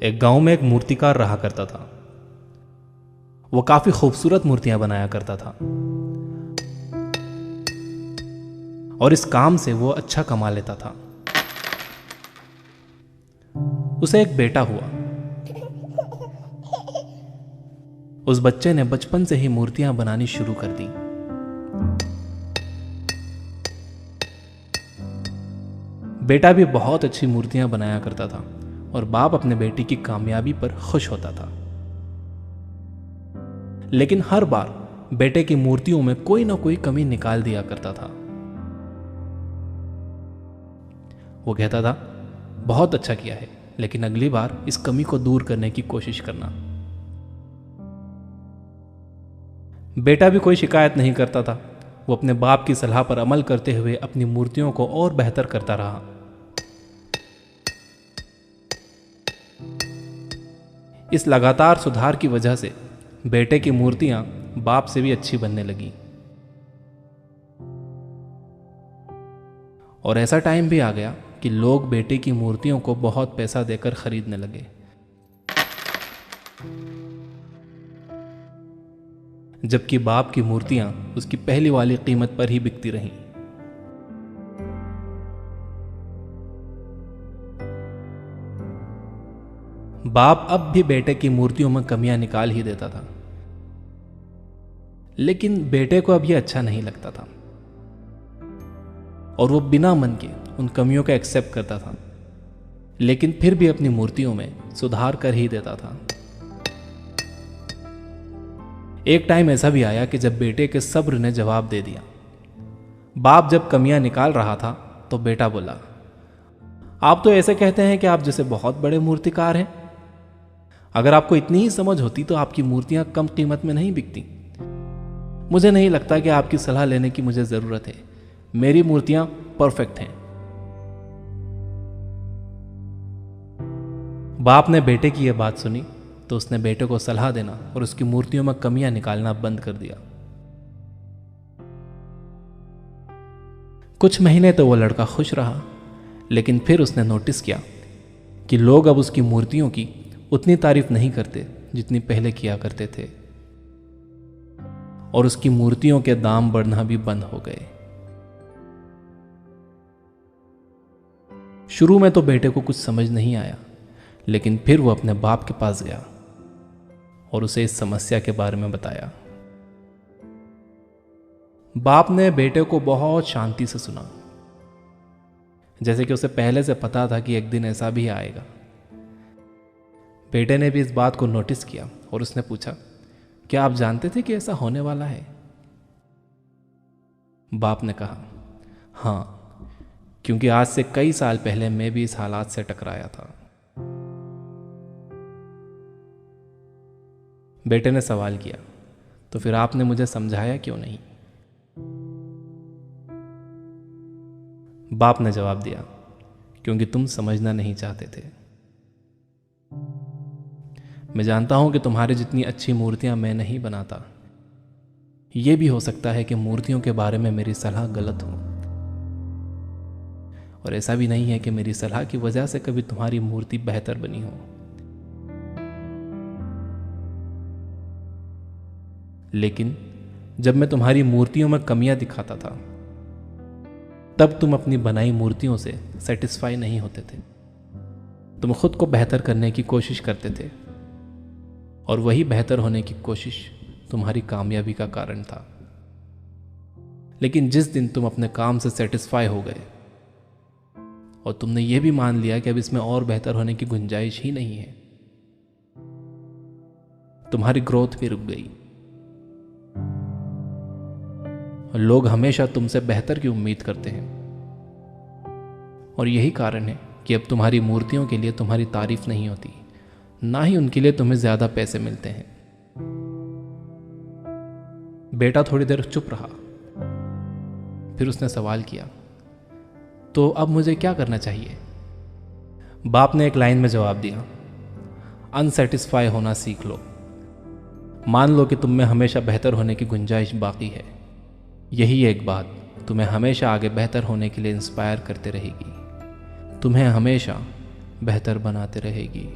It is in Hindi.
एक गांव में एक मूर्तिकार रहा करता था। वो काफी खूबसूरत मूर्तियां बनाया करता था और इस काम से वो अच्छा कमा लेता था। उसे एक बेटा हुआ। उस बच्चे ने बचपन से ही मूर्तियां बनानी शुरू कर दी। बेटा भी बहुत अच्छी मूर्तियां बनाया करता था और बाप अपने बेटे की कामयाबी पर खुश होता था। लेकिन हर बार बेटे की मूर्तियों में कोई ना कोई कमी निकाल दिया करता था। वो कहता था, बहुत अच्छा किया है, लेकिन अगली बार इस कमी को दूर करने की कोशिश करना। बेटा भी कोई शिकायत नहीं करता था। वो अपने बाप की सलाह पर अमल करते हुए अपनी मूर्तियों को और बेहतर करता रहा। इस लगातार सुधार की वजह से बेटे की मूर्तियां बाप से भी अच्छी बनने लगी। और ऐसा टाइम भी आ गया कि लोग बेटे की मूर्तियों को बहुत पैसा देकर खरीदने लगे। जबकि बाप की मूर्तियां उसकी पहली वाली कीमत पर ही बिकती रहीं। बाप अब भी बेटे की मूर्तियों में कमियां निकाल ही देता था, लेकिन बेटे को अब यह अच्छा नहीं लगता था और वो बिना मन के उन कमियों को एक्सेप्ट करता था, लेकिन फिर भी अपनी मूर्तियों में सुधार कर ही देता था। एक टाइम ऐसा भी आया कि जब बेटे के सब्र ने जवाब दे दिया। बाप जब कमियां निकाल रहा था तो बेटा बोला, आप तो ऐसे कहते हैं कि आप जैसे बहुत बड़े मूर्तिकार हैं। अगर आपको इतनी ही समझ होती तो आपकी मूर्तियां कम कीमत में नहीं बिकती। मुझे नहीं लगता कि आपकी सलाह लेने की मुझे जरूरत है। मेरी मूर्तियां परफेक्ट हैं। बाप ने बेटे की यह बात सुनी तो उसने बेटे को सलाह देना और उसकी मूर्तियों में कमियां निकालना बंद कर दिया। कुछ महीने तो वो लड़का खुश रहा, लेकिन फिर उसने नोटिस किया कि लोग अब उसकी मूर्तियों की उतनी तारीफ नहीं करते जितनी पहले किया करते थे और उसकी मूर्तियों के दाम बढ़ना भी बंद हो गए। शुरू में तो बेटे को कुछ समझ नहीं आया, लेकिन फिर वो अपने बाप के पास गया और उसे इस समस्या के बारे में बताया। बाप ने बेटे को बहुत शांति से सुना, जैसे कि उसे पहले से पता था कि एक दिन ऐसा भी आएगा। बेटे ने भी इस बात को नोटिस किया और उसने पूछा, क्या आप जानते थे कि ऐसा होने वाला है? बाप ने कहा, हाँ, क्योंकि आज से कई साल पहले मैं भी इस हालात से टकराया था। बेटे ने सवाल किया, तो फिर आपने मुझे समझाया क्यों नहीं? बाप ने जवाब दिया, क्योंकि तुम समझना नहीं चाहते थे। मैं जानता हूं कि तुम्हारी जितनी अच्छी मूर्तियां मैं नहीं बनाता। यह भी हो सकता है कि मूर्तियों के बारे में मेरी सलाह गलत हो, और ऐसा भी नहीं है कि मेरी सलाह की वजह से कभी तुम्हारी मूर्ति बेहतर बनी हो। लेकिन जब मैं तुम्हारी मूर्तियों में कमियां दिखाता था, तब तुम अपनी बनाई मूर्तियों से सेटिस्फाई नहीं होते थे। तुम खुद को बेहतर करने की कोशिश करते थे और वही बेहतर होने की कोशिश तुम्हारी कामयाबी का कारण था। लेकिन जिस दिन तुम अपने काम से सेटिस्फाई हो गए और तुमने यह भी मान लिया कि अब इसमें और बेहतर होने की गुंजाइश ही नहीं है, तुम्हारी ग्रोथ भी रुक गई। और लोग हमेशा तुमसे बेहतर की उम्मीद करते हैं, और यही कारण है कि अब तुम्हारी मूर्तियों के लिए तुम्हारी तारीफ नहीं होती, ना ही उनके लिए तुम्हें ज्यादा पैसे मिलते हैं। बेटा थोड़ी देर चुप रहा, फिर उसने सवाल किया, तो अब मुझे क्या करना चाहिए? बाप ने एक लाइन में जवाब दिया, अनसेटिस्फाई होना सीख लो। मान लो कि तुम में हमेशा बेहतर होने की गुंजाइश बाकी है। यही एक बात तुम्हें हमेशा आगे बेहतर होने के लिए इंस्पायर करते रहेगी, तुम्हें हमेशा बेहतर बनाते रहेगी।